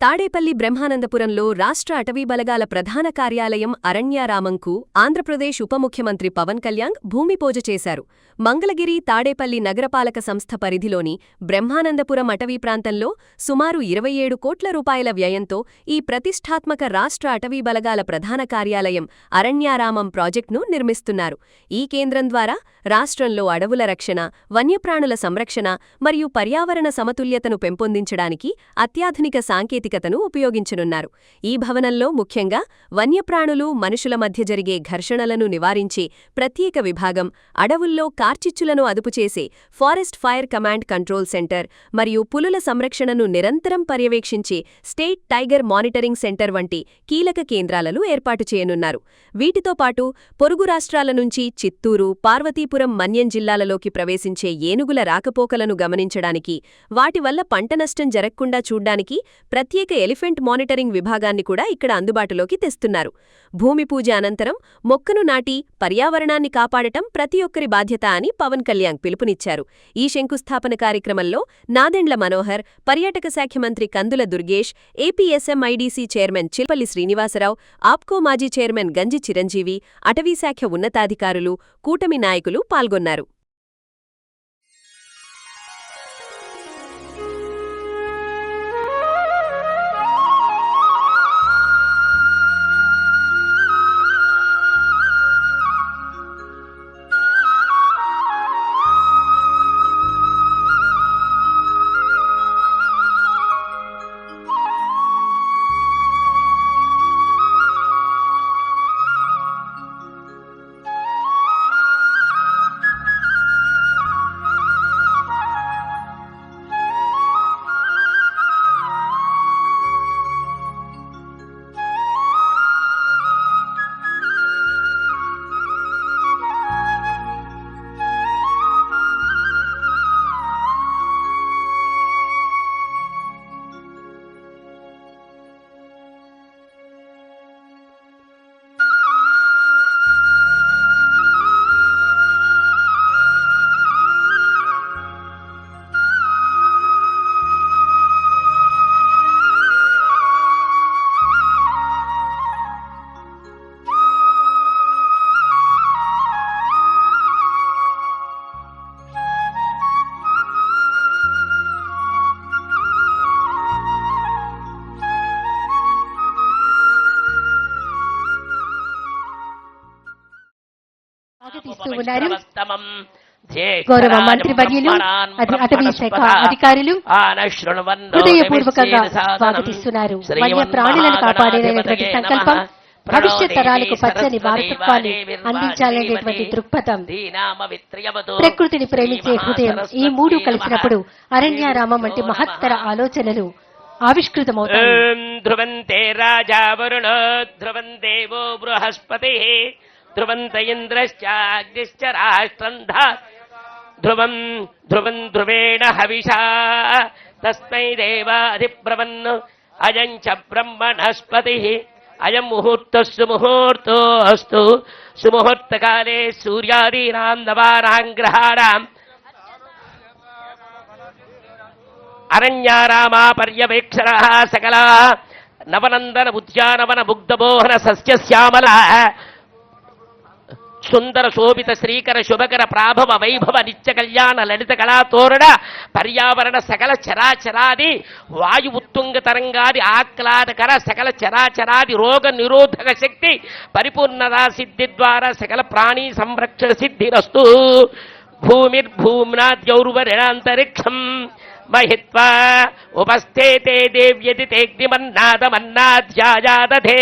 తాడేపల్లి బ్రహ్మానందపురంలో రాష్ట్ర అటవీ బలగాల ప్రధాన కార్యాలయం అరణ్యారామంకు ఆంధ్రప్రదేశ్ ఉప ముఖ్యమంత్రి పవన్ కళ్యాణ్ భూమిపూజ చేశారు. మంగళగిరి తాడేపల్లి నగరపాలక సంస్థ పరిధిలోని బ్రహ్మానందపురం అటవీ ప్రాంతంలో సుమారు 27 కోట్ల రూపాయల వ్యయంతో ఈ ప్రతిష్ఠాత్మక రాష్ట్ర అటవీ బలగాల ప్రధాన కార్యాలయం అరణ్యారామం ప్రాజెక్టును నిర్మిస్తున్నారు. ఈ కేంద్రం ద్వారా రాష్ట్రంలో అడవుల రక్షణ, వన్యప్రాణుల సంరక్షణ మరియు పర్యావరణ సమతుల్యతను పెంపొందించడానికి అత్యాధునిక సాంకేతికతను ఉపయోగించనున్నారు. ఈ భవనంలో ముఖ్యంగా వన్యప్రాణులు, మనుషుల మధ్య జరిగే ఘర్షణలను నివారించే ప్రత్యేక విభాగం, అడవుల్లో కార్చిచ్చులను అదుపుచేసే forest fire command control centre మరియు పులుల సంరక్షణను నిరంతరం పర్యవేక్షించే స్టేట్ టైగర్ మానిటరింగ్ సెంటర్ వంటి కీలక కేంద్రాలను ఏర్పాటు చేయనున్నారు. వీటితో పాటు పొరుగు రాష్ట్రాల నుంచి చిత్తూరు, పార్వతీపురం, మన్యం జిల్లాలలోకి ప్రవేశించే ఏనుగుల రాకపోకలను గమనించడానికి, వాటి వల్ల పంట నష్టం జరగకుండా చూడ్డానికి ప్రత్యేక ఎలిఫెంట్ మానిటరింగ్ విభాగాన్ని కూడా ఇక్కడ అందుబాటులోకి తెస్తున్నారు. భూమి పూజ అనంతరం మొక్కను నాటి పర్యావరణాన్ని కాపాడటం ప్రతి ఒక్కరి బాధ్యత అని పవన్ కళ్యాణ్ పిలుపునిచ్చారు. ఈ శంకుస్థాపన కార్యక్రమంలో నాదెండ్ల మనోహర్, పర్యాటక శాఖ మంత్రి కందుల దుర్గేష్, ఏపీఎస్ఎంఐడీసీ చైర్మన్ చిల్పల్లి శ్రీనివాసరావు, ఆప్కో మాజీ చైర్మన్ గంజి చిరంజీవి, అటవీశాఖ ఉన్నతాధికారులు, కూటమి నాయకులు పాల్గొన్నారు. గౌరవ మంత్రివర్యులు, అటవీ శాఖ అధికారులు హృదయపూర్వకంగా స్వాగతిస్తున్నారు. వన్య ప్రాణులను కాపాడేటువంటి సంకల్పం, భవిష్యత్ తరాలకు పచ్చని భారతత్వాన్ని అందించాలనేటువంటి దృక్పథం, ప్రకృతిని ప్రేమించే హృదయం, ఈ మూడు కలిసినప్పుడు అరణ్యారామం వంటి మహత్తర ఆలోచనలు ఆవిష్కృతమవుతాయి. ధ్రువంతే రాజా వరుణ ధ్రువం దేవో బృహస్పతి ధ్రువంత ఇంద్రశ్చాగ్నిశ్చ రాష్ట్రంధ ధ్రువం ధ్రువం ధ్రువేణ హవిషా తస్మై దేవాధిబ్రవన్ అయం చ బ్రహ్మణస్పతి అయం ముహూర్తస్సు ముహూర్తోస్తు సుముహూర్తకాలే సూర్యాదీనాం నవానాం గ్రహాణాం అరణ్యారామా పర్యవేక్షణ సకల నవనందన ఉద్యానవన ముగ్ధమోహన సస్యశ్యామల సుందర శోభిత శ్రీకర శుభకర ప్రాభవ వైభవ నిత్య కళ్యాణ లలిత కళాతోరణ పర్యావరణ సకల చరాచరాది వాయు ఉత్తుంగ తరంగాది ఆహ్లాదకర సకల చరాచరాది రోగ నిరోధక శక్తి పరిపూర్ణతా సిద్ధి ద్వారా సకల ప్రాణీ సంరక్షణ సిద్ధిరస్తు. భూమిర్భూమ్నాద్యౌర్వరిణాంతరిక్షం మహిత్వా ఉపస్థేతే దేవ్యతి తేగ్నిమన్నాదమన్నాధ్యాయాదధే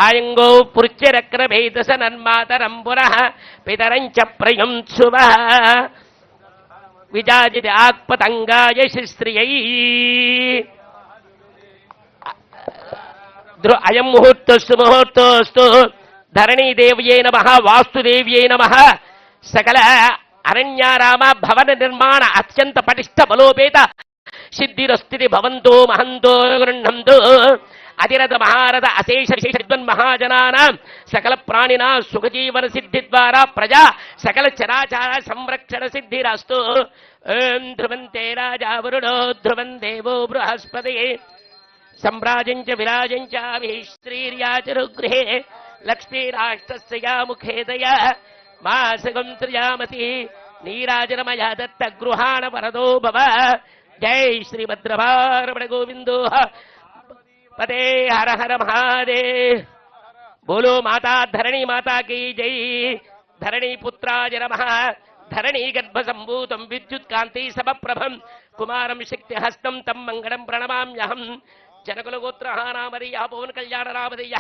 ఆయంగో పృచ్ఛరక్రభేదసనన్మాతరం పునః పితరంచ ప్రయుంశువ విజాజితి ఆక్పతంగాయ శిస్త్రియై అయం ముహూర్తస్తు ముహూర్తోస్తు ధరణీదేవ్యై నమః వాస్తుదేవ్యై నమః. సకల అరణ్యారామ భవన నిర్మాణ అత్యంత పటిష్ట బలోపేత సిద్ధిరస్థితి భవంతో మహంతో గృహంతో అతిరథ మహారథ అశేష విశేషద్వన్ మహాజనానాం సకల ప్రాణినా సుఖజీవన సిద్ధి ద్వారా ప్రజా సకల చరాచర సంరక్షణ సిద్ధిరస్తు. ధ్రువంతే రాజా వరుణో ధ్రువం దేవో బృహస్పతి సంభ్రాజం చ విరాజం చాభిశ్రీర్యాచరుగృహే లక్ష్మీరాష్ట్రస్య ముఖేదయ మాసగం త్రియామతి నీరాజనమయ దత్త గృహాణ వరదో భవ. జై శ్రీభద్రభారమణ గోవిందో పదే హర హర మహాదేవ్. बोलो माता धरणी माता की जय. धरणी पुत्राय नमः. धरणी गर्भ संभूतं विद्युत कांति समप्रभं कुमारं शक्ति हस्तं तम मंगलम प्रणमाम्यहम्. जनकुल गोत्रहानामरीय पवन कल्याण रामदीय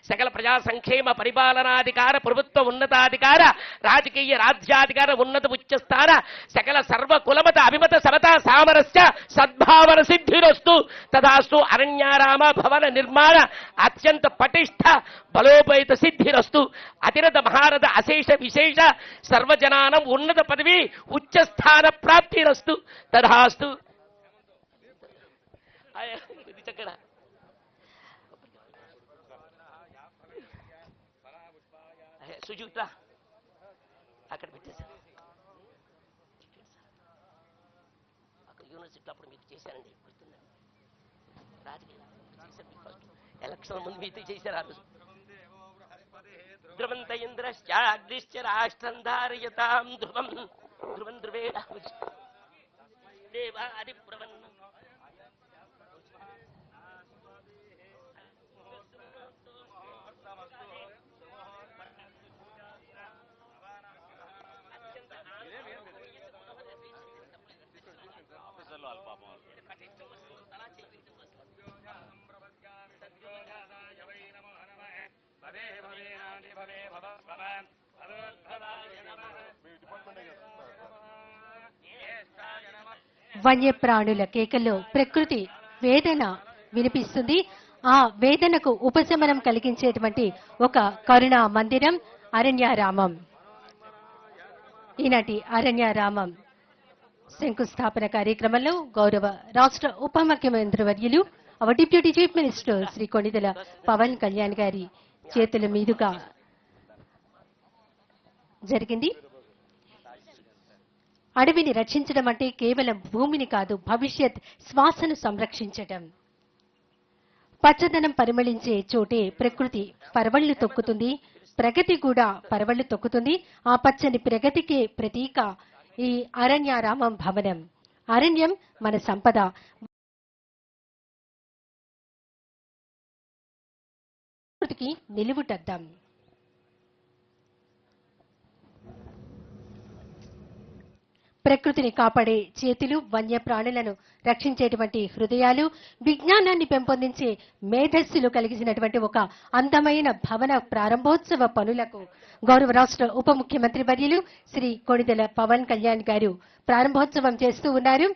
सकल प्रजा संक्षेम परिपालनाधिकार प्रभुत्व उन्नताधिकार राजकीय राज्याधिकार उन्नत उच्च स्थान सकल सर्व कुलमत अभिमत समता सामरस्य सद्भावन सिद्धिरस्तु तदास्तु. अरण्याराम भवन निर्माण अत्यंत पटिष्ठ बलोपेत सिद्धिरस्तु. अतिरथ महारथ अशेष विशेष सर्वजनानं उन्नत पदवी उच्च स्थान प्राप्तिरस्तु तदास्तु. చక్కడ సుజూత అక్కడ పెట్టేశాను. అక్కడ యూనివర్సిటీ అప్పుడు మీకు చేశానండి, గుర్తుందండి. రాజకీయ చేశారు మీకు ఫస్ట్ ఎలక్షన్ ముందు మీతో చేశారు. ఆ రోజు ధ్రువంత ఇంద్రశ్చాగ్నిశ్చ రాష్ట్రం ధారయతాం ధ్రువం ధ్రువం ధ్రువేణ దేవాది ప్రవన్న వన్యప్రాణుల కేకల్లో ప్రకృతి వేదన వినిపిస్తుంది. ఆ వేదనకు ఉపశమనం కలిగించేటువంటి ఒక కరుణా మందిరం అరణ్యారామం. ఈనాటి అరణ్యారామం శంకుస్థాపన కార్యక్రమంలో గౌరవ రాష్ట్ర ఉప ముఖ్యమంత్రి వర్యులు our deputy chief minister Shri Konidela Pawan Kalyan గారి చేతుల మీదుగా జరిగింది. అడవిని రక్షించడం అంటే కేవలం భూమిని కాదు, భవిష్యత్ శ్వాసను సంరక్షించడం. పచ్చదనం పరిమళించే చోటే ప్రకృతి పరవళ్లు తొక్కుతుంది, ప్రగతి కూడా పరవళ్లు తొక్కుతుంది. ఆ పచ్చని ప్రగతికే ప్రతీక ఈ అరణ్యారామం భవనం. అరణ్యం మన సంపద. ప్రకృతికి నిలువుటద్దాం. ప్రకృతిని కాపాడే చేతులు, వన్యప్రాణులను రక్షించేటువంటి హృదయాలు, విజ్ఞానాన్ని పెంపొందించే మేధస్సులు కలిగినటువంటి ఒక అందమైన భవన ప్రారంభోత్సవ పనులకు గౌరవ రాష్ట్ర ఉప ముఖ్యమంత్రి వర్యులు శ్రీ కొణిదెల పవన్ కళ్యాణ్ గారు ప్రారంభోత్సవం చేస్తూ ఉన్నారు.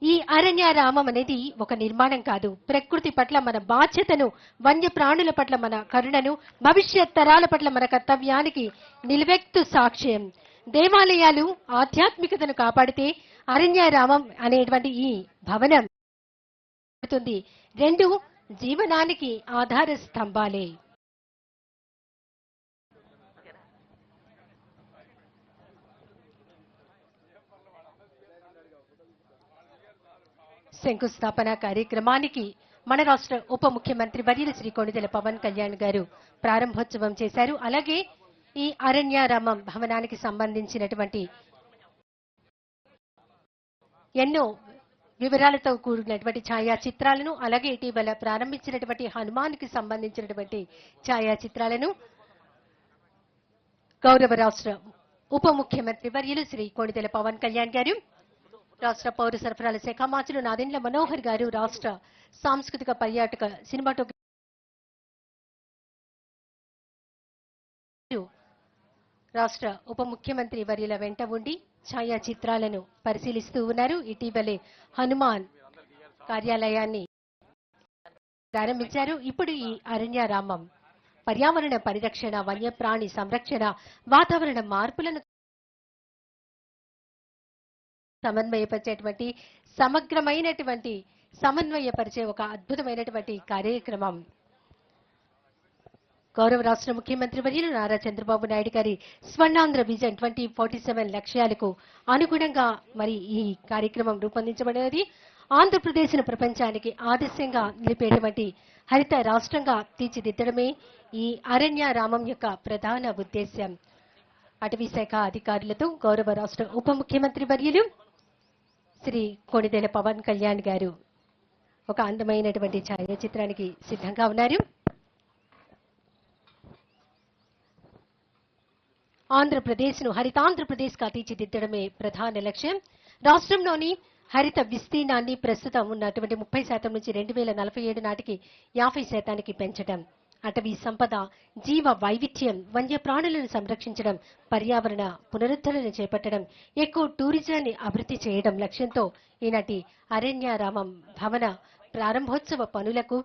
ఈ అరణ్యారామం అనేది ఒక నిర్మాణం కాదు, ప్రకృతి పట్ల మన బాధ్యతను, వన్యప్రాణుల పట్ల మన కరుణను, భవిష్యత్ తరాల పట్ల మన కర్తవ్యానికి నిలువెత్తు సాక్ష్యం. దేవాలయాలు ఆధ్యాత్మికతను కాపాడితే అరణ్యారామం అనేటువంటి ఈ భవనం రెండు జీవనానికి ఆధార స్తంభాలే. శంకుస్థాపన కార్యక్రమానికి మన రాష్ట్ర ఉప ముఖ్యమంత్రి వర్యులు శ్రీ కొణిదెల పవన్ కళ్యాణ్ గారు ప్రారంభోత్సవం చేశారు. అలాగే ఈ అరణ్యారామం భవనానికి సంబంధించినటువంటి ఎన్నో వివరాలతో కూడినటువంటి ఛాయాచిత్రాలను, అలాగే ఇటీవల ప్రారంభించినటువంటి హనుమాన్కి సంబంధించినటువంటి ఛాయాచిత్రాలను గౌరవ రాష్ట్ర ఉప ముఖ్యమంత్రి వర్యులు శ్రీ కొణిదెల పవన్ కళ్యాణ్ గారు, రాష్ట్ర పౌర సరఫరాల శాఖ మంత్రులు నాదెండ్ల మనోహర్ గారు, రాష్ట్ర సాంస్కృతిక పర్యాటక సినిమాటోగ్రఫీ రాష్ట్ర ఉప ముఖ్యమంత్రి వర్యుల వెంట ఉండి ఛాయాచిత్రాలను పరిశీలిస్తూ ఉన్నారు. ఇటీవలే హనుమాన్ కార్యాలయాన్ని ప్రారంభించారు. ఇప్పుడు ఈ అరణ్యారామం పర్యావరణ పరిరక్షణ, వన్యప్రాణి సంరక్షణ, వాతావరణ మార్పులను సమన్వయపరిచేటువంటి సమగ్రమైనటువంటి సమన్వయపరిచే ఒక అద్భుతమైనటువంటి కార్యక్రమం. గౌరవ రాష్ట్ర ముఖ్యమంత్రి వర్యులు నారా చంద్రబాబు నాయుడు గారి స్వర్ణాంధ్ర విజన్ 2047 లక్ష్యాలకు అనుగుణంగా మరి ఈ కార్యక్రమం రూపొందించబడినది. ఆంధ్రప్రదేశ్ను ప్రపంచానికి ఆదర్శంగా నిలిపేటువంటి హరిత రాష్ట్రంగా తీర్చిదిద్దడమే ఈ అరణ్యారామం యొక్క ప్రధాన ఉద్దేశ్యం. అటవీ శాఖ అధికారులతో గౌరవ రాష్ట్ర ఉప ముఖ్యమంత్రి వర్యులు శ్రీ కొణిదెల పవన్ కళ్యాణ్ గారు ఒక అందమైనటువంటి ఛాయాచిత్రానికి సిద్ధంగా ఉన్నారు. ఆంధ్రప్రదేశ్ను హరితాంధ్రప్రదేశ్గా తీర్చిదిద్దడమే ప్రధాన లక్ష్యం. రాష్ట్రంలోని హరిత విస్తీర్ణాన్ని ప్రస్తుతం ఉన్నటువంటి 30% నుంచి 2047 నాటికి 50% పెంచడం, అటవీ సంపద, జీవ వైవిధ్యం, వన్యప్రాణులను సంరక్షించడం, పర్యావరణ పునరుద్ధరణ చేపట్టడం, ఎక్కువ టూరిజాన్ని అభివృద్ధి చేయడం లక్ష్యంతో ఈనాటి అరణ్యారామం భవన ప్రారంభోత్సవ పనులకు